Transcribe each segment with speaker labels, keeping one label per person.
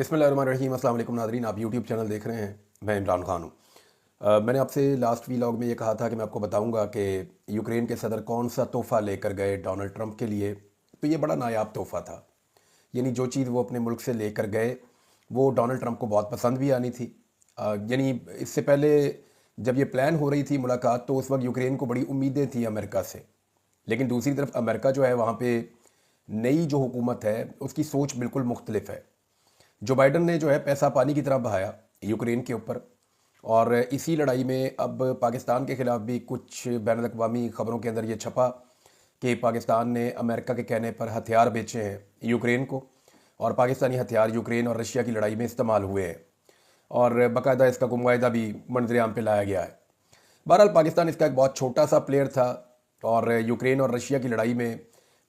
Speaker 1: बिस्मिल्लाहिर्रहमानिर्रहीम। अस्सलाम वालेकुम नाज़रीन, आप यूट्यूब चैनल देख रहे हैं। मैं इमरान खान हूँ। मैंने आपसे लास्ट व्लॉग में ये कहा था कि मैं आपको बताऊंगा कि यूक्रेन के सदर कौन सा तोहफ़ा लेकर गए डोनाल्ड ट्रंप के लिए। तो ये बड़ा नायाब तोहफ़ा था। यानी जो चीज़ वो अपने मुल्क से लेकर गए वो डोनाल्ड ट्रंप को बहुत पसंद भी आनी थी। यानी इससे पहले जब ये प्लान हो रही थी मुलाकात, तो उस वक्त यूक्रेन को बड़ी उम्मीदें थी अमेरिका से। लेकिन दूसरी तरफ अमेरिका जो है वहाँ पे नई जो हुकूमत है उसकी सोच बिल्कुल मुख्तलिफ है। जो बाइडन ने जो है पैसा पानी की तरह बहाया यूक्रेन के ऊपर, और इसी लड़ाई में अब पाकिस्तान के ख़िलाफ़ भी कुछ बैन अवी ख़बरों के अंदर ये छपा कि पाकिस्तान ने अमेरिका के कहने पर हथियार बेचे हैं यूक्रेन को, और पाकिस्तानी हथियार यूक्रेन और रशिया की लड़ाई में इस्तेमाल हुए हैं, और बाकायदा इसका कोई मुआहदा भी मंजरेआम पे लाया गया है। बहरहाल पाकिस्तान इसका एक बहुत छोटा सा प्लेयर था, और यूक्रेन और रशिया की लड़ाई में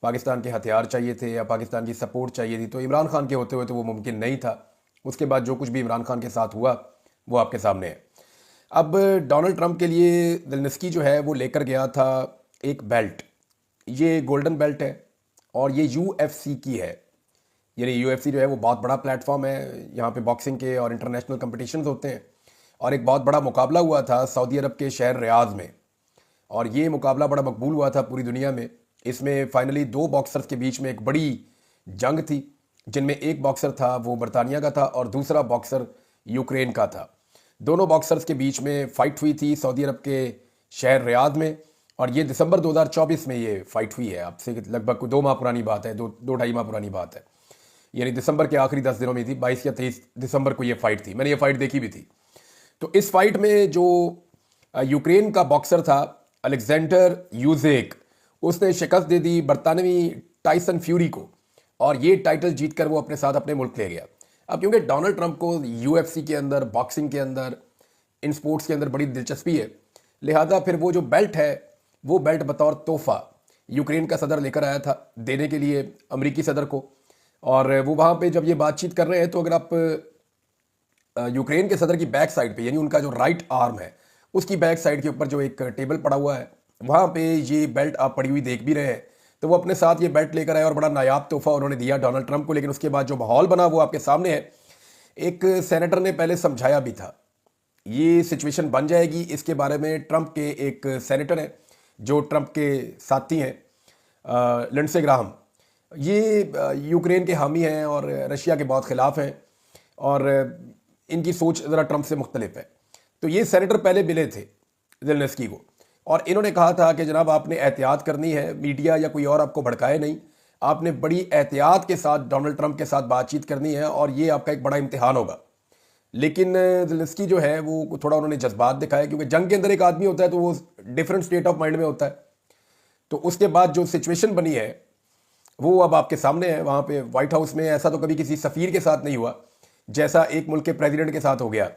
Speaker 1: पाकिस्तान के हथियार चाहिए थे या पाकिस्तान की सपोर्ट चाहिए थी, तो इमरान खान के होते हुए तो वो मुमकिन नहीं था। उसके बाद जो कुछ भी इमरान खान के साथ हुआ वो आपके सामने है। अब डोनाल्ड ट्रंप के लिए ज़ेलेंस्की जो है वो लेकर गया था एक बेल्ट। ये गोल्डन बेल्ट है और ये UFC की है। यानी UFC जो है वो बहुत बड़ा प्लेटफॉर्म है। यहाँ पे बॉक्सिंग के और इंटरनेशनल कंपटीशंस होते हैं, और एक बहुत बड़ा मुकाबला हुआ था सऊदी अरब के शहर रियाद में, और ये मुकाबला बड़ा मकबूल हुआ था पूरी दुनिया में। इसमें फाइनली दो बॉक्सर्स के बीच में एक बड़ी जंग थी, जिनमें एक बॉक्सर था वो बरतानिया का था और दूसरा बॉक्सर यूक्रेन का था। दोनों बॉक्सर्स के बीच में फ़ाइट हुई थी सऊदी अरब के शहर रियाद में, और ये दिसंबर 2024 में ये फ़ाइट हुई है। आपसे लगभग 2 माह पुरानी बात है, दो ढाई माह पुरानी बात है। यानी दिसंबर के आखिरी 10 दिनों में थी, 22 या 23 दिसंबर को ये फ़ाइट थी। मैंने ये फ़ाइट देखी भी थी। तो इस फाइट में जो यूक्रेन का बॉक्सर था अलेक्जेंडर यूजेक, उसने शिकस्त दे दी बरतानवी टाइसन फ्यूरी को, और ये टाइटल जीतकर वो अपने साथ अपने मुल्क ले गया। अब क्योंकि डोनाल्ड ट्रंप को UFC के अंदर, बॉक्सिंग के अंदर, इन स्पोर्ट्स के अंदर बड़ी दिलचस्पी है, लिहाजा फिर वो जो बेल्ट है वो बेल्ट बतौर तोहफा यूक्रेन का सदर लेकर आया था देने के लिए अमरीकी सदर को। और वो वहाँ पे जब ये बातचीत कर रहे हैं, तो अगर आप यूक्रेन के सदर की बैक साइड पे, यानी उनका जो राइट आर्म है उसकी बैक साइड के ऊपर जो एक टेबल पड़ा हुआ है, वहाँ पे ये बेल्ट आप पड़ी हुई देख भी रहे हैं। तो वो अपने साथ ये बेल्ट लेकर आए और बड़ा नायाब तोहफा उन्होंने दिया डोनाल्ड ट्रंप को। लेकिन उसके बाद जो माहौल बना वो आपके सामने है। एक सेनेटर ने पहले समझाया भी था ये सिचुएशन बन जाएगी, इसके बारे में ट्रंप के एक सेनेटर हैं जो ट्रंप के साथी हैं, लिंडसे ग्राहम। ये यूक्रेन के हामी हैं और रशिया के बहुत ख़िलाफ़ हैं, और इनकी सोच ज़रा ट्रंप से मुख्तलिफ है। तो ये सेनेटर पहले मिले थे ज़ेलेंस्की को, और इन्होंने कहा था कि जनाब आपने एहतियात करनी है, मीडिया या कोई और आपको भड़काए नहीं, आपने बड़ी एहतियात के साथ डोनाल्ड ट्रंप के साथ बातचीत करनी है, और ये आपका एक बड़ा इम्तिहान होगा। लेकिन ज़ेलेंस्की जो है वो थोड़ा उन्होंने जज्बात दिखाए, क्योंकि जंग के अंदर एक आदमी होता है तो वो डिफरेंट स्टेट ऑफ माइंड में होता है। तो उसके बाद जो सिचुएशन बनी है वो अब आपके सामने है। वहाँ पे व्हाइट हाउस में ऐसा तो कभी किसी सफ़ीर के साथ नहीं हुआ जैसा एक मुल्क के प्रेसिडेंट के साथ हो गया,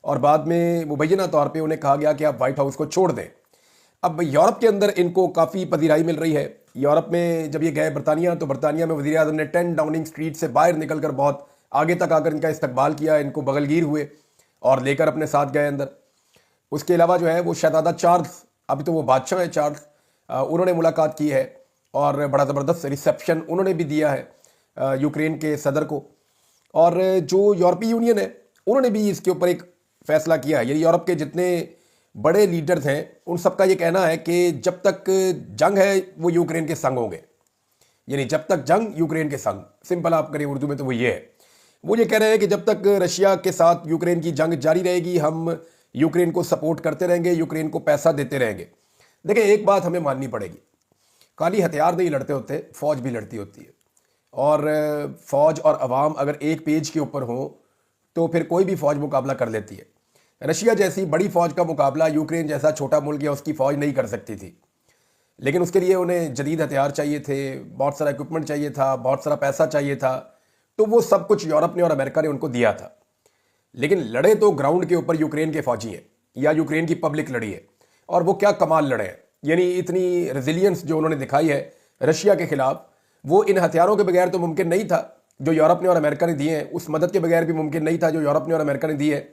Speaker 1: और बाद में मुबैना तौर पे उन्हें कहा गया कि आप व्हाइट हाउस को छोड़ दें। अब यूरोप के अंदर इनको काफ़ी पजीराई मिल रही है। यूरोप में जब ये गए बरतानिया, तो बरतानिया में वज़ीर आज़म ने 10 डाउनिंग स्ट्रीट से बाहर निकलकर बहुत आगे तक आकर इनका इस्तकबाल किया, इनको बगलगीर हुए और लेकर अपने साथ गए अंदर। उसके अलावा जो है वो शहजादा चार्ल्स, अभी तो वो बादशाह है चार्ल्स, उन्होंने मुलाकात की है, और बड़ा ज़बरदस्त रिसेप्शन उन्होंने भी दिया है यूक्रेन के सदर को। और जो यूरोपीय यूनियन है उन्होंने भी इसके ऊपर एक फ़ैसला किया है। ये यूरोप के जितने बड़े लीडर्स हैं उन सबका ये कहना है कि जब तक जंग है वो यूक्रेन के संग होंगे। यानी जब तक जंग यूक्रेन के संग, सिंपल आप करें उर्दू में तो वो ये है। वो ये कह रहे हैं कि जब तक रशिया के साथ यूक्रेन की जंग जारी रहेगी हम यूक्रेन को सपोर्ट करते रहेंगे, यूक्रेन को पैसा देते रहेंगे। देखिए एक बात हमें माननी पड़ेगी, खाली हथियार नहीं लड़ते होते, फ़ौज भी लड़ती होती है। और फ़ौज और अवाम अगर एक पेज के ऊपर हो तो फिर कोई भी फ़ौज मुकाबला कर लेती है। रशिया जैसी बड़ी फ़ौज का मुकाबला यूक्रेन जैसा छोटा मुल्क या उसकी फ़ौज नहीं कर सकती थी। लेकिन उसके लिए उन्हें जदीद हथियार चाहिए थे, बहुत सारा इक्विपमेंट चाहिए था, बहुत सारा पैसा चाहिए था। तो वो सब कुछ यूरोप ने और अमेरिका ने उनको दिया था। लेकिन लड़े तो ग्राउंड के ऊपर यूक्रेन के फ़ौजी हैं या यूक्रेन की पब्लिक लड़ी है, और वो क्या कमाल लड़े हैं। यानी इतनी रेजिलियंस जो उन्होंने दिखाई है रशिया के ख़िलाफ़, वो इन हथियारों के बगैर तो मुमकिन नहीं था जो यूरोप ने और अमेरिका ने दिए हैं, उस मदद के बगैर भी मुमकिन नहीं था जो यूरोप ने और अमेरिका ने दी है।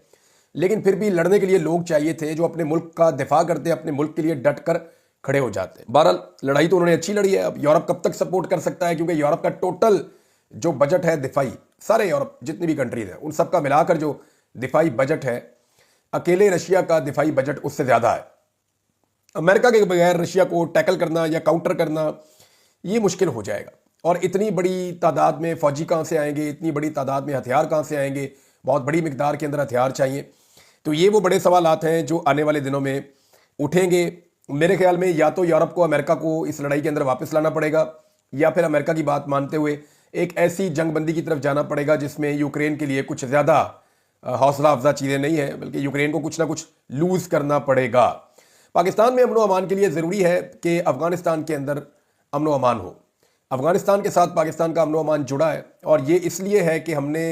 Speaker 1: लेकिन फिर भी लड़ने के लिए लोग चाहिए थे जो अपने मुल्क का दिफा करते, अपने मुल्क के लिए डट कर खड़े हो जाते। बहरहाल लड़ाई तो उन्होंने अच्छी लड़ी है। अब यूरोप कब तक सपोर्ट कर सकता है, क्योंकि यूरोप का टोटल जो बजट है दिफाई सारे यूरोप जितनी भी कंट्रीज हैं उन सबका मिलाकर जो दिफाई बजट है, अकेले रशिया का दिफाई बजट उससे ज़्यादा है। अमेरिका के बगैर रशिया को टैकल करना या काउंटर करना ये मुश्किल हो जाएगा। और इतनी बड़ी तादाद में फौजी कहाँ से आएंगे, इतनी बड़ी तादाद में हथियार कहाँ से आएंगे, बहुत बड़ी मिकदार के अंदर हथियार चाहिए। तो ये वो बड़े सवालात हैं जो आने वाले दिनों में उठेंगे। मेरे ख्याल में या तो यूरोप को अमेरिका को इस लड़ाई के अंदर वापस लाना पड़ेगा, या फिर अमेरिका की बात मानते हुए एक ऐसी जंगबंदी की तरफ जाना पड़ेगा जिसमें यूक्रेन के लिए कुछ ज़्यादा हौसला अफजा चीज़ें नहीं है, बल्कि यूक्रेन को कुछ ना कुछ लूज़ करना पड़ेगा। पाकिस्तान में अमन व अमान के लिए ज़रूरी है कि अफगानिस्तान के अंदर अमन व अमान हो। अफगानिस्तान के साथ पाकिस्तान का अमन व अमान जुड़ा है, और ये इसलिए है कि हमने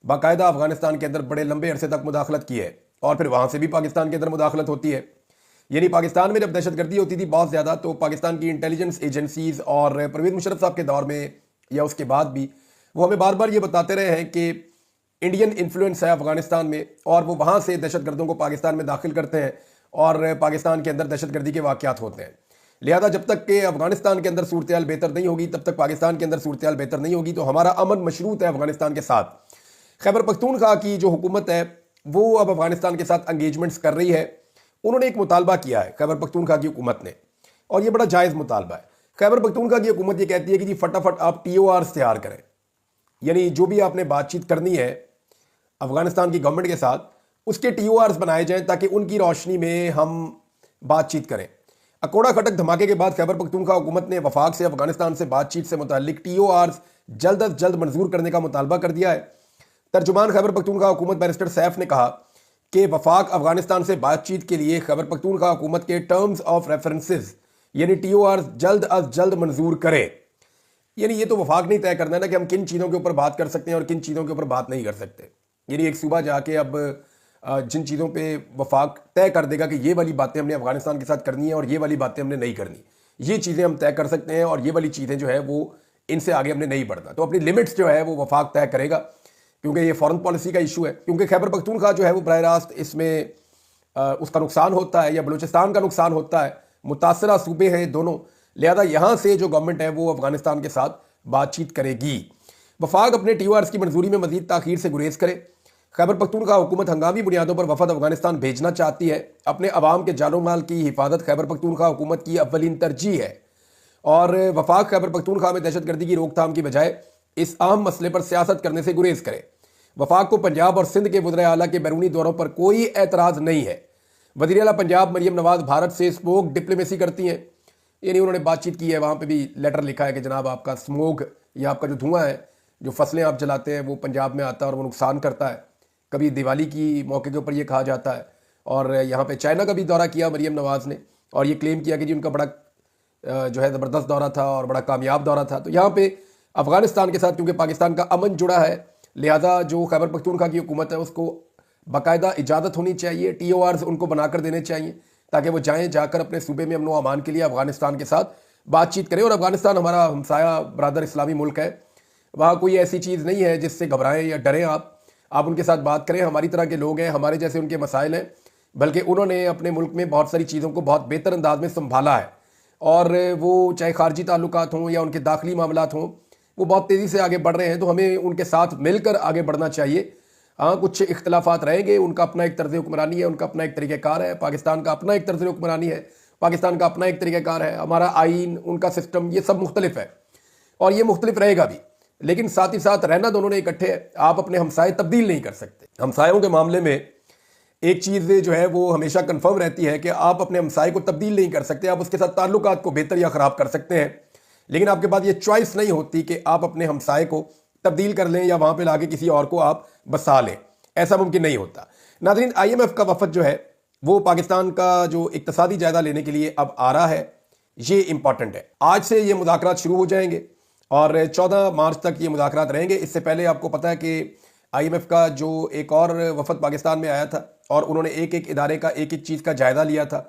Speaker 1: बाकायदा अफगानिस्तान के अंदर बड़े लंबे अरसे तक मुदाखलत की है, और फिर वहाँ से भी पाकिस्तान के अंदर मुदाखलत होती है। यानी पाकिस्तान में जब दहशतगर्दी होती थी बहुत ज़्यादा, तो पाकिस्तान की इंटेलिजेंस एजेंसीज़ और परवेज़ मुशर्रफ साहब के दौर में या उसके बाद भी वो हमें बार बार ये बताते रहे हैं कि इंडियन इन्फ्लुएंस है अफगानिस्तान में, और वो वहाँ से दहशतगर्दों को पाकिस्तान में दाखिल करते हैं और पाकिस्तान के अंदर दहशतगर्दी के वाक़यात होते हैं। लिहाजा जब तक कि अफगानिस्तान के अंदर सूरत हाल बेहतर नहीं होगी, तब तक पाकिस्तान के अंदर सूरत हाल बेहतर नहीं होगी। तो हमारा अमन मशरूत है अफगानिस्तान के साथ। खैबर पख्तूनख्वा की जो हुकूमत है वो अब अफगानिस्तान के साथ एंगेजमेंट्स कर रही है। उन्होंने एक मुतालबा किया है खैबर पख्तूनख्वा की हुकूमत ने, और ये बड़ा जायज़ मुतालबा है। खैबर पख्तूनख्वा की हुकूमत ये कहती है कि जी फटाफट आप TORs तैयार करें, यानी जो भी आपने बातचीत करनी है अफगानिस्तान की गवर्नमेंट के साथ, उसके TORs बनाए जाएं ताकि उनकी रोशनी में हम बातचीत करें। अकोड़ा खटक धमाके के बाद खैबर पख्तूनख्वा हुकूमत ने वफाक से अफगानिस्तान से बातचीत से मुताल्लिक TORs जल्द अज जल्द मंजूर करने का मुतालबा कर दिया है। तर्जुमान खैबर पख्तूनख्वा हुकूमत बैरिस्टर सैफ ने कहा कि वफाक अफगानिस्तान से बातचीत के लिए खैबर पख्तूनख्वा हुकूमत के टर्म्स ऑफ रेफरेंसेस यानी TORs जल्द अज जल्द मंजूर करे। यानी ये तो वफाक नहीं तय करना है ना कि हम किन चीज़ों के ऊपर बात कर सकते हैं और किन चीज़ों के ऊपर बात नहीं कर सकते। यानी एक सूबा जाके अब जिन चीज़ों पे वफाक तय कर देगा कि ये वाली बातें हमने अफगानिस्तान के साथ करनी है और ये वाली बातें हमने नहीं करनी, ये चीज़ें हम तय कर सकते हैं, और ये वाली चीज़ें जो है वो इनसे आगे हमने नहीं बढ़ना। तो अपनी लिमिट्स जो है वो वफाक तय करेगा, क्योंकि ये फॉरेन पॉलिसी का इशू है। क्योंकि खैबर पख्तूनख्वा जो है वो बराह रास्त इसमें उसका नुकसान होता है या बलूचिस्तान का नुकसान होता है, मुतासरा सूबे हैं दोनों। लिहाजा यहाँ से जो गवर्नमेंट है वो अफगानिस्तान के साथ बातचीत करेगी। वफाक अपने TORs की मंजूरी में मजीद ताखीर से गुरेज करे। खैबर पख्तूनख्वा हुकूमत हंगामी बुनियादों पर वफद अफगानिस्तान भेजना चाहती है। अपने अवाम के जानो माल की हिफाजत खैबर पख्तूनख्वा हुकूमत की अव्वलीन तरजीह है, और वफाक खैबर पख्तूनख्वा में दहशतगर्दी की रोकथाम की बजाय इस अहम मसले पर सियासत करने से गुरेज करे। वफाक को पंजाब और सिंध के वज़ीर आला के बैरूनी दौरों पर कोई एतराज़ नहीं है। वज़ीर आला पंजाब मरियम नवाज भारत से स्मोक डिप्लोमेसी करती हैं, यानी उन्होंने बातचीत की है, वहाँ पे भी लेटर लिखा है कि जनाब आपका स्मोक या आपका जो धुआं है, जो फसलें आप जलाते हैं वो पंजाब में आता है और वो नुकसान करता है। कभी दिवाली की मौके के ऊपर ये कहा जाता है। और यहाँ पे चाइना का भी दौरा किया मरियम नवाज़ ने, और ये क्लेम किया कि जी उनका बड़ा जो है ज़बरदस्त दौरा था और बड़ा कामयाब दौरा था। तो यहाँ पे अफगानिस्तान के साथ क्योंकि पाकिस्तान का अमन जुड़ा है, लिहाजा जो खैबर पख्तूनख्वा की हुकूमत है उसको बाकायदा इजाज़त होनी चाहिए, TORs उनको बनाकर देने चाहिए ताकि वो जाएँ, जाकर अपने सूबे में अमन व अमान के लिए अफगानिस्तान के साथ बातचीत करें। और अफगानिस्तान हमारा हमसाया बरादर इस्लामी मुल्क है, वहाँ कोई ऐसी चीज़ नहीं है जिससे घबराएं या डरें। आप उनके साथ बात करें, हमारी तरह के लोग हैं, हमारे जैसे उनके मसाइल हैं, बल्कि उन्होंने अपने मुल्क में बहुत सारी चीज़ों को बहुत बेहतर अंदाज में संभाला है, और वो चाहे खारजी ताल्लुकात हों या उनके दाखिली मामलात हों, वो बहुत तेज़ी से आगे बढ़ रहे हैं। तो हमें उनके साथ मिलकर आगे बढ़ना चाहिए। हाँ, कुछ इख्तलाफात रहेंगे, उनका अपना एक तर्ज़ हुक्मरानी है, उनका अपना एक तरीक़ाकार है, पाकिस्तान का अपना एक तर्ज़ हुक्मरानी है, पाकिस्तान का अपना एक तरीक़ाकार है, हमारा आइन, उनका सिस्टम, ये सब मुख्तलिफ है और ये मुख्तलिफ रहेगा भी। लेकिन साथ ही साथ रहना दोनों ने इकट्ठे है। आप अपने हमसाए तब्दील नहीं कर सकते। हमसायों के मामले में एक चीज़ जो है वो हमेशा कंफर्म रहती है कि आप अपने हमसाए को तब्दील नहीं कर सकते। आप उसके साथ ताल्लुकात को बेहतर या ख़राब कर सकते हैं, लेकिन आपके पास ये चॉइस नहीं होती कि आप अपने हमसाए को तब्दील कर लें या वहाँ पर लाके किसी और को आप बसा लें। ऐसा मुमकिन नहीं होता। नाज़रीन, IMF का वफद जो है वो पाकिस्तान का जो इक्तसादी जायज़ा लेने के लिए अब आ रहा है, ये इंपॉर्टेंट है। आज से ये मुज़ाकरात शुरू हो जाएंगे और 14 मार्च तक ये मुज़ाकरात रहेंगे। इससे पहले आपको पता है कि IMF का जो एक और वफद पाकिस्तान में आया था और उन्होंने एक एक इदारे का एक एक चीज़ का जायज़ा लिया था।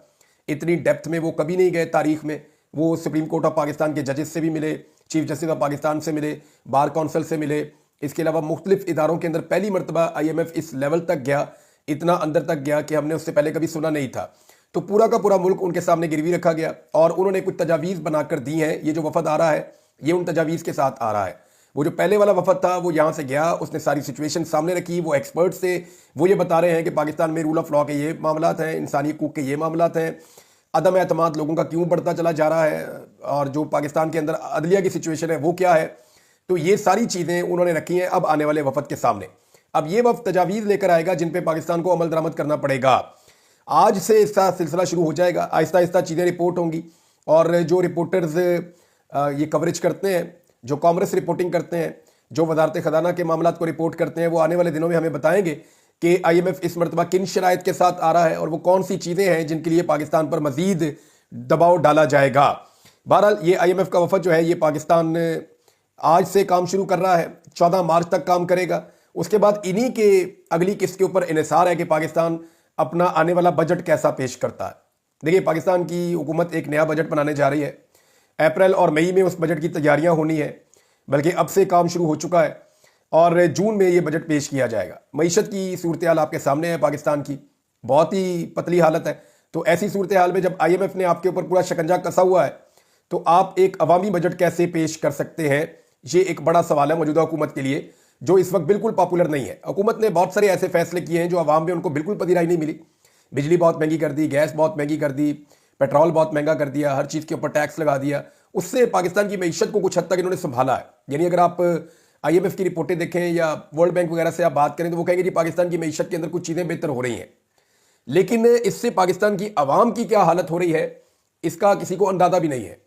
Speaker 1: इतनी डेप्थ में वो कभी नहीं गए तारीख़ में। वो सुप्रीम कोर्ट ऑफ पाकिस्तान के जजेस से भी मिले, चीफ जस्टिस ऑफ पाकिस्तान से मिले, बार कौंसिल से मिले। इसके अलावा मुख्तलिफ इदारों के अंदर पहली मरतबा IMF इस लेवल तक गया, इतना अंदर तक गया कि हमने उससे पहले कभी सुना नहीं था। तो पूरा का पूरा मुल्क उनके सामने गिरवी रखा गया और उन्होंने कुछ तजावीज़ बनाकर दी हैं। ये जो वफद आ रहा है ये उन तजावीज़ के साथ आ रहा है। वो जो पहले वाला वफद था वो यहाँ से गया, उसने सारी सिचुएशन सामने रखी, वो एक्सपर्ट्स थे, वो ये बता रहे हैं कि पाकिस्तान में रूल ऑफ लॉ के ये मामलात हैं, इंसानी हकूक़ के ये मामलात हैं, अदम एतमाद लोगों का क्यों बढ़ता चला जा रहा है, और जो पाकिस्तान के अंदर अदलिया की सिचुएशन है वो क्या है। तो ये सारी चीज़ें उन्होंने रखी हैं अब आने वाले वफद के सामने। अब ये वफद तजावीज़ लेकर आएगा जिन पे पाकिस्तान को अमल दरामद करना पड़ेगा। आज से इसका सिलसिला शुरू हो जाएगा, आहिस्ता आहिस्ता चीज़ें रिपोर्ट होंगी, और जो रिपोर्टर्स ये कवरेज करते हैं, जो कॉमर्स रिपोर्टिंग करते हैं, जो वजारत ख़जाना के मामला को रिपोर्ट करते हैं, वो आने वाले दिनों में हमें बताएंगे कि IMF इस मरतबा किन शराइत के साथ आ रहा है और वो कौन सी चीज़ें हैं जिनके लिए पाकिस्तान पर मज़ीद दबाव डाला जाएगा। बहरहाल ये IMF का वफद जो है ये पाकिस्तान आज से काम शुरू कर रहा है, 14 मार्च तक काम करेगा। उसके बाद इन्हीं के अगली किस्त के ऊपर इन्हिसार है कि पाकिस्तान अपना आने वाला बजट कैसा पेश करता है। देखिए, पाकिस्तान की हुकूमत एक नया बजट बनाने जा रही है, अप्रैल और मई में उस बजट की तैयारियां होनी है, बल्कि अब से काम शुरू हो चुका है और जून में ये बजट पेश किया जाएगा। मईशत की सूरत हाल आपके सामने है, पाकिस्तान की बहुत ही पतली हालत है। तो ऐसी सूरत हाल में जब IMF ने आपके ऊपर पूरा शिकंजा कसा हुआ है तो आप एक अवामी बजट कैसे पेश कर सकते हैं, ये एक बड़ा सवाल है मौजूदा हुकूमत के लिए, जो इस वक्त बिल्कुल पॉपुलर नहीं है। हुकूमत ने बहुत सारे ऐसे फैसले किए हैं जो अवाम में उनको बिल्कुल पजीराई नहीं मिली। बिजली बहुत महंगी कर दी, गैस बहुत महंगी कर दी, पेट्रोल बहुत महंगा कर दिया, हर चीज़ के ऊपर टैक्स लगा दिया। उससे पाकिस्तान की मईशत को कुछ हद तक इन्होंने संभाला है। यानी अगर आप IMF की रिपोर्टें देखें या वर्ल्ड बैंक वगैरह से आप बात करें तो वो कहेंगे कि पाकिस्तान की मईशत के अंदर कुछ चीज़ें बेहतर हो रही हैं, लेकिन इससे पाकिस्तान की आवाम की क्या हालत हो रही है इसका किसी को अंदाजा भी नहीं है।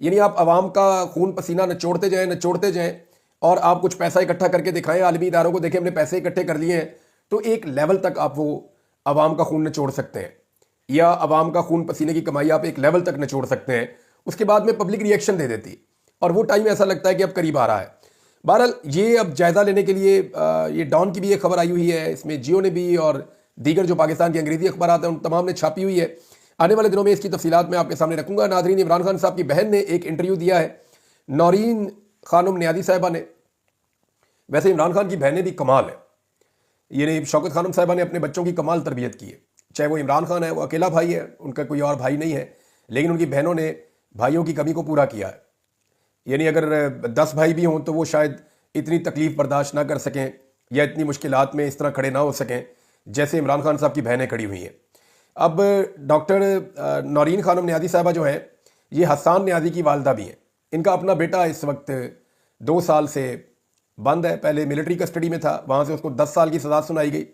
Speaker 1: यानी आप आवाम का खून पसीना नचोड़ते जाएं और आप कुछ पैसा इकट्ठा करके दिखाएं, आलमी इदारों को देखें हमने पैसे इकट्ठे कर लिए हैं, तो एक लेवल तक आप वो आवाम का खून निचोड़ सकते हैं, या आवाम का खून पसीने की कमाई आप एक लेवल तक निचोड़ सकते हैं। उसके बाद में पब्लिक रिएक्शन दे देती और वो टाइम ऐसा लगता है कि अब करीब आ रहा है। बहरहाल ये अब जायज़ा लेने के लिए ये डॉन की भी एक खबर आई हुई है, इसमें जियो ने भी और दीगर जो पाकिस्तान के अंग्रेजी अखबार हैं उन तमाम ने छापी हुई है। आने वाले दिनों में इसकी तफसीलात मैं आपके सामने रखूंगा। नाजरीन, इमरान खान साहब की बहन ने एक इंटरव्यू दिया है नौरीन खानम नियाज़ी साहिबा ने। वैसे इमरान खान की बहनें भी कमाल है, यानी शौकत खानम साहिबा ने अपने बच्चों की कमाल तरबियत की है। चाहे वो इमरान खान है, वो अकेला भाई है, उनका कोई और भाई नहीं है, लेकिन उनकी बहनों ने भाइयों की कमी को पूरा किया है। यानी अगर 10 भाई भी हों तो वो शायद इतनी तकलीफ बर्दाश्त ना कर सकें या इतनी मुश्किलात में इस तरह खड़े ना हो सकें जैसे इमरान खान साहब की बहनें खड़ी हुई हैं। अब डॉक्टर नौरीन खानम नियाज़ी साहिबा जो है ये हसन नियाज़ी की वालदा भी हैं। इनका अपना बेटा इस वक्त 2 साल से बंद है, पहले मिलिट्री कस्टडी में था, वहाँ से उसको 10 साल की सज़ा सुनाई गई।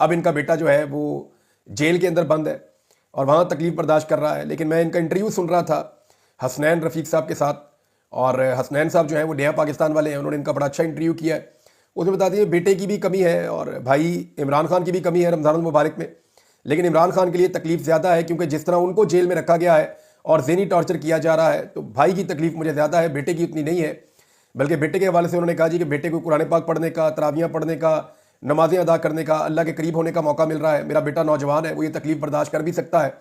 Speaker 1: अब इनका बेटा जो है वो जेल के अंदर बंद है और वहाँ तकलीफ बर्दाश्त कर रहा है। लेकिन मैं इनका इंटरव्यू सुन रहा था हसनैन रफ़ीक साहब के साथ, और हसनैन साहब जो है वो नया पाकिस्तान वाले हैं, उन्होंने इनका बड़ा अच्छा इंटरव्यू किया है। उसमें बता दिए बेटे की भी कमी है और भाई इमरान खान की भी कमी है रमज़ान मुबारक में, लेकिन इमरान खान के लिए तकलीफ ज़्यादा है क्योंकि जिस तरह उनको जेल में रखा गया है और ज़हनी टॉर्चर किया जा रहा है, तो भाई की तकलीफ मुझे ज़्यादा है, बेटे की उतनी नहीं है। बल्कि बेटे के हवाले से उन्होंने कहा जी कि बेटे को कुरान पाक पढ़ने का, तरावियाँ पढ़ने का, नमाज़ें अदा करने का, अल्लाह के करीब होने का मौका मिल रहा है। मेरा बेटा नौजवान है, वो ये तकलीफ बर्दाश्त कर भी सकता है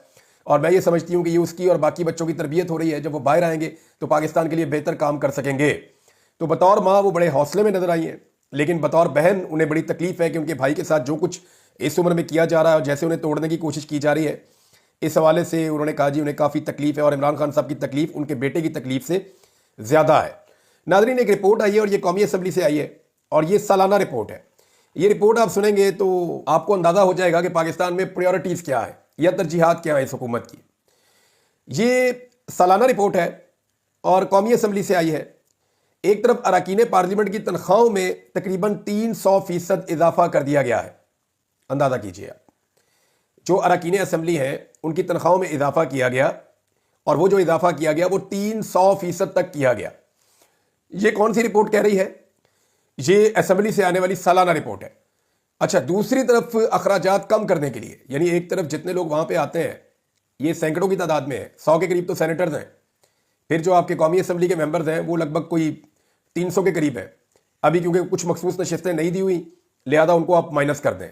Speaker 1: और मैं ये समझती हूँ कि ये उसकी और बाकी बच्चों की तरबियत हो रही है। जब वो बाहर आएंगे तो पाकिस्तान के लिए बेहतर काम कर सकेंगे। तो बतौर माँ वो बड़े हौसले में नजर आई हैं, लेकिन बतौर बहन उन्हें बड़ी तकलीफ है कि उनके भाई के साथ जो कुछ इस उम्र में किया जा रहा है और जैसे उन्हें तोड़ने की कोशिश की जा रही है, इस हवाले से उन्होंने कहा जी उन्हें काफ़ी तकलीफ है और इमरान खान साहब की तकलीफ उनके बेटे की तकलीफ से ज़्यादा है। नाज़रीन, एक रिपोर्ट आई है और ये कौमी असम्बली से आई है और ये सालाना रिपोर्ट है। ये रिपोर्ट आप सुनेंगे तो आपको अंदाज़ा हो जाएगा कि पाकिस्तान में प्रायोरिटीज़ क्या है या तरजीहात क्या है इस हुकूमत की। ये सालाना रिपोर्ट है और कौमी असम्बली से आई है। एक तरफ अरकान पार्लियामेंट की तनख्वाहों में तकरीबन 300% इजाफा कर दिया गया है। अंदाज़ा कीजिए आप, जो अरकान असम्बली हैं उनकी तनख्वाहों में इजाफा किया गया और वो जो इजाफा किया गया वो 300% तक किया गया। ये कौन सी रिपोर्ट कह रही है? ये असम्बली से आने वाली सालाना रिपोर्ट है। अच्छा, दूसरी तरफ अखराजात कम करने के लिए, यानी एक तरफ जितने लोग वहाँ पे आते हैं ये सैकड़ों की तादाद में है, 100 के करीब तो सेनेटर्स हैं, फिर जो आपके कौमी असम्बली के मेंबर्स हैं वो लगभग कोई 300 के करीब है। अभी क्योंकि कुछ मखसूस नशिस्तें नहीं दी हुई लिहाजा उनको आप माइनस कर दें,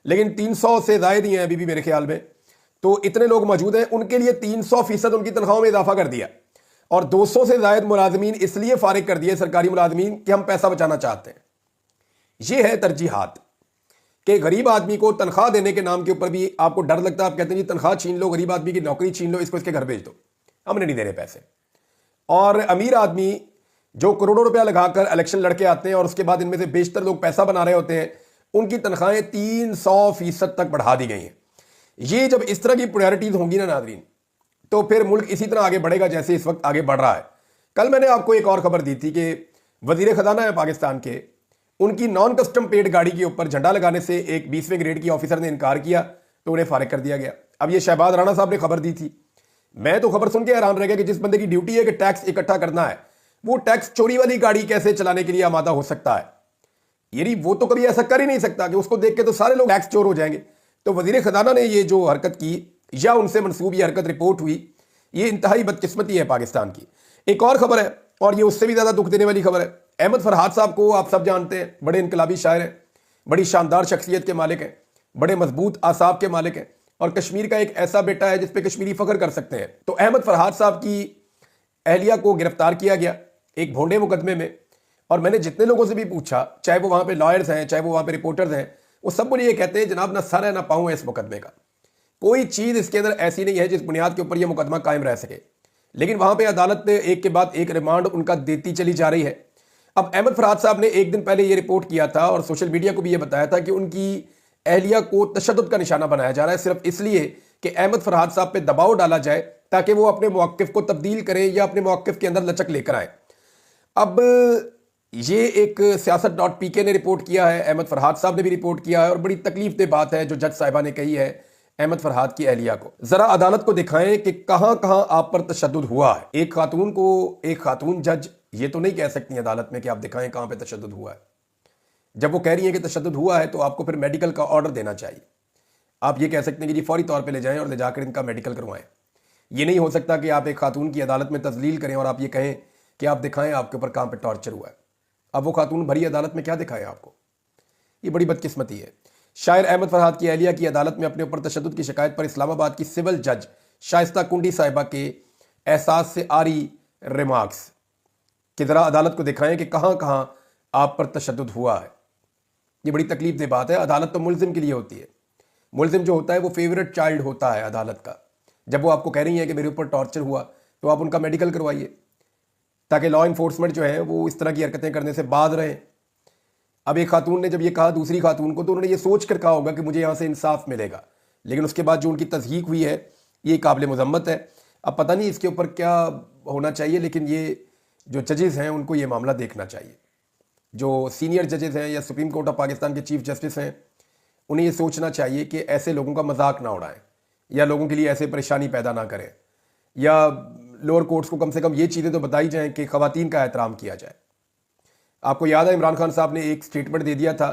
Speaker 1: लेकिन 300 से ज़ायद ही हैं अभी भी मेरे ख्याल में। तो इतने लोग मौजूद हैं, उनके लिए 300% उनकी तनख्वाहों में इजाफा कर दिया और 200 से ज़ायद मुलाजमीन इसलिए फारिग कर दिए सरकारी मुलाजमीन कि हम पैसा बचाना चाहते हैं। ये है तरजीहात कि गरीब आदमी को तनख्वाह देने के नाम के ऊपर भी आपको डर लगता है। आप कहते हैं जी तनख्वाह छीन लो, गरीब आदमी की नौकरी छीन लो, इसको इसके घर भेज दो, हमने नहीं देने पैसे। और अमीर आदमी जो करोड़ों रुपया लगाकर इलेक्शन लड़के आते हैं और उसके बाद इनमें से बेशतर लोग पैसा बना रहे होते हैं, उनकी तनख्वाहें 300% तक बढ़ा दी गई हैं। ये जब इस तरह की प्रायोरिटीज होंगी ना नाज़रीन, तो फिर मुल्क इसी तरह आगे बढ़ेगा जैसे इस वक्त आगे बढ़ रहा है। कल मैंने आपको एक और खबर दी थी कि वजीर खजाना है पाकिस्तान के, उनकी नॉन कस्टम पेड गाड़ी के ऊपर झंडा लगाने से एक 20वें ग्रेड की ऑफिसर ने इनकार किया तो उन्हें फारिग कर दिया गया। अब ये शहबाज राणा साहब ने खबर दी थी, मैं तो खबर सुन के हैरान रह गया कि जिस बंदे की ड्यूटी है कि टैक्स इकट्ठा करना है, वो टैक्स चोरी वाली गाड़ी कैसे चलाने के लिए आमादा हो सकता है। यानी वो तो कभी ऐसा कर ही नहीं सकता कि उसको देख के तो सारे लोग टैक्स चोर हो जाएंगे। तो वजीर खजाना ने ये जो हरकत की या उनसे मनसूब ये हरकत रिपोर्ट हुई, ये इंतहाई बदकिस्मती है पाकिस्तान की। एक और खबर है और ये उससे भी ज्यादा दुख देने वाली खबर है। अहमद फरहाद साहब को आप सब जानते हैं, बड़े इनकलाबी शायर हैं, बड़ी शानदार शख्सियत के मालिक हैं, बड़े मजबूत आसाब के मालिक हैं और कश्मीर का एक ऐसा बेटा है जिस पे कश्मीरी फख्र कर सकते हैं। तो अहमद फरहाद साहब की अहलिया को गिरफ्तार किया गया एक भोंडे मुकदमे में। और मैंने जितने लोगों से भी पूछा, चाहे वो वहां पे लॉयर्स हैं, चाहे वो वहां पे रिपोर्टर्स हैं, वो सब मुझे ये कहते हैं जनाब ना सर है ना पाँव है इस मुकदमे का। कोई चीज इसके अंदर ऐसी नहीं है जिस बुनियाद के ऊपर यह मुकदमा कायम रह सके। लेकिन वहां पे अदालत एक के बाद एक रिमांड उनका देती चली जा रही है। अब अहमद फरहाद साहब ने एक दिन पहले यह रिपोर्ट किया था और सोशल मीडिया को भी यह बताया था कि उनकी अहलिया को तशद्दुद का निशाना बनाया जा रहा है, सिर्फ इसलिए कि अहमद फरहाद साहब पे दबाव डाला जाए ताकि वो अपने मौक़िफ़ को तब्दील करें या अपने मौक़िफ़ के अंदर लचक लेकर आए। अब ये एक सियासत.pk ने रिपोर्ट किया है, अहमद फरहाद साहब ने भी रिपोर्ट किया है और बड़ी तकलीफ दह बात है जो जज साहिबा ने कही है अहमद फरहाद की अहलिया को। जरा अदालत को दिखाएं कि कहां कहां आप पर तशद्दुद हुआ है। एक खातून जज ये तो नहीं कह सकती अदालत में कि आप दिखाएं कहां पे तशद्दुद हुआ है। जब वो कह रही है कि तशद्दुद हुआ है तो आपको फिर मेडिकल का ऑर्डर देना चाहिए। आप ये कह सकते हैं कि जी फौरी तौर पर ले जाएं और ले जाकर इनका मेडिकल करवाएं। ये नहीं हो सकता कि आप एक खातून की अदालत में तजलील करें और आप ये कहें कि आप दिखाएं आपके ऊपर कहां पर टॉर्चर हुआ है। अब वो खातून भरी अदालत में क्या दिखाए आपको? ये बड़ी बदकिस्मती है। शायर अहमद फरहाद की अहलिया की अदालत में अपने ऊपर तशद्दुद की शिकायत पर इस्लामाबाद की सिविल जज शाइस्ता कुंडी साहिबा के एहसास से आ रही रिमार्क्स कि जरा अदालत को दिखाएं कि कहां कहां आप पर तशद्दुद हुआ है। ये बड़ी तकलीफ दह बात है। अदालत तो मुल्जिम के लिए होती है। मुल्जिम जो होता है वो फेवरेट चाइल्ड होता है अदालत का। जब वो आपको कह रही है कि मेरे ऊपर टॉर्चर हुआ तो आप उनका मेडिकल करवाइए ताकि लॉ इन्फोर्समेंट जो है वो इस तरह की हरकतें करने से बाज रहे। अब एक खातून ने जब ये कहा दूसरी खातून को तो उन्होंने ये सोच कर कहा होगा कि मुझे यहाँ से इंसाफ मिलेगा, लेकिन उसके बाद जो उनकी तस्दीक हुई है ये काबिल मजम्मत है। अब पता नहीं इसके ऊपर क्या होना चाहिए, लेकिन ये जो जजेस हैं उनको ये मामला देखना चाहिए। जो सीनियर जजेस हैं या सुप्रीम कोर्ट ऑफ पाकिस्तान के चीफ जस्टिस हैं, उन्हें ये सोचना चाहिए कि ऐसे लोगों का मजाक ना उड़ाएं या लोगों के लिए ऐसे परेशानी पैदा ना करें, या लोअर कोर्ट्स को कम से कम ये चीज़ें तो बताई जाएं कि ख़वातीन का एहतराम किया जाए। आपको याद है इमरान खान साहब ने एक स्टेटमेंट दे दिया था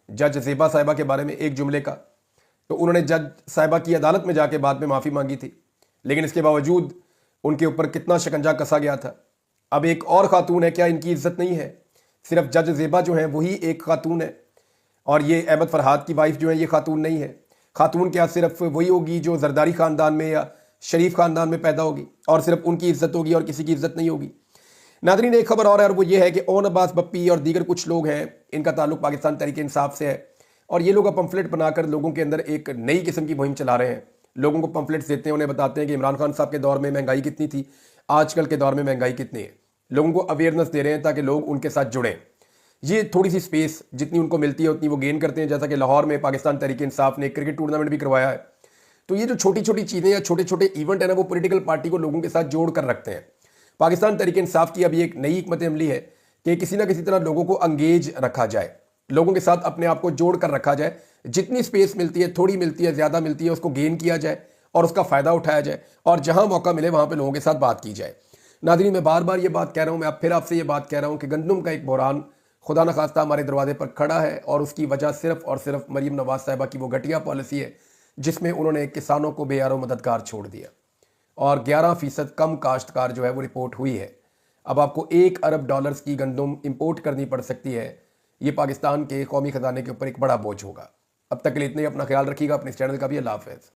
Speaker 1: जज ज़ेबा साहिबा के बारे में एक जुमले का, तो उन्होंने जज साहिबा की अदालत में जाके बाद में माफ़ी मांगी थी, लेकिन इसके बावजूद उनके ऊपर कितना शिकंजा कसा गया था। अब एक और खातून है, क्या इनकी इज्जत नहीं है? सिर्फ जज ज़ेबा जो है वही एक खातून है और ये अहमद फरहाद की वाइफ जो है ये खातून नहीं है। खातून क्या सिर्फ वही होगी जो जरदारी ख़ानदान में या शरीफ ख़ानदान में पैदा होगी और सिर्फ उनकी इज्जत होगी और किसी की इज्जत नहीं होगी? नाज़रीन एक खबर और है और वो ये है कि ओन अब्बास बप्पी और दीगर कुछ लोग हैं, इनका ताल्लुक पाकिस्तान तहरीक इंसाफ से है और ये लोग अब पम्फलेट बनाकर लोगों के अंदर एक नई किस्म की मुहिम चला रहे हैं। लोगों को पम्फलेट्स देते हैं, उन्हें बताते हैं कि इमरान खान साहब के दौर में महंगाई कितनी थी, आजकल के दौर में महंगाई कितनी है। लोगों को अवेयरनेस दे रहे हैं ताकि लोग उनके साथ जुड़ें। ये थोड़ी सी स्पेस जितनी उनको मिलती है उतनी वो गेन करते हैं। जैसा कि लाहौर में पाकिस्तान तहरीक इंसाफ ने क्रिकेट टूर्नामेंट भी करवाया है। तो ये जो छोटी छोटी चीज़ें या छोटे छोटे इवेंट है ना, वो पॉलिटिकल पार्टी को लोगों के साथ जोड़ कर रखते हैं। पाकिस्तान तहरीक इंसाफ की अभी एक नई हिकमत अमली है कि किसी ना किसी तरह लोगों को अंगेज रखा जाए, लोगों के साथ अपने आप को जोड़ कर रखा जाए। जितनी स्पेस मिलती है, थोड़ी मिलती है, ज़्यादा मिलती है, उसको गेन किया जाए और उसका फ़ायदा उठाया जाए और जहाँ मौका मिले वहाँ पर लोगों के साथ बात की जाए। नाज़रीन मैं बार बार ये बात कह रहा हूँ, मैं फिर आपसे ये बात कह रहा हूँ कि गंदम का एक बहरान खुदा न खास्ता हमारे दरवाजे पर खड़ा है और उसकी वजह सिर्फ और सिर्फ मरीम नवाज साहिबा की वो घटिया पॉलिसी है जिसमें उन्होंने किसानों को बेयारो मददगार छोड़ दिया और 11% कम काश्तकार जो है वो रिपोर्ट हुई है। अब आपको $1 अरब की गंदम इंपोर्ट करनी पड़ सकती है। ये पाकिस्तान के कौमी खजाने के ऊपर एक बड़ा बोझ होगा। अब तक के लिए इतने ही। अपना ख्याल रखिएगा, अपने इस चैनल का भी। अल्लाह हाफ़िज़।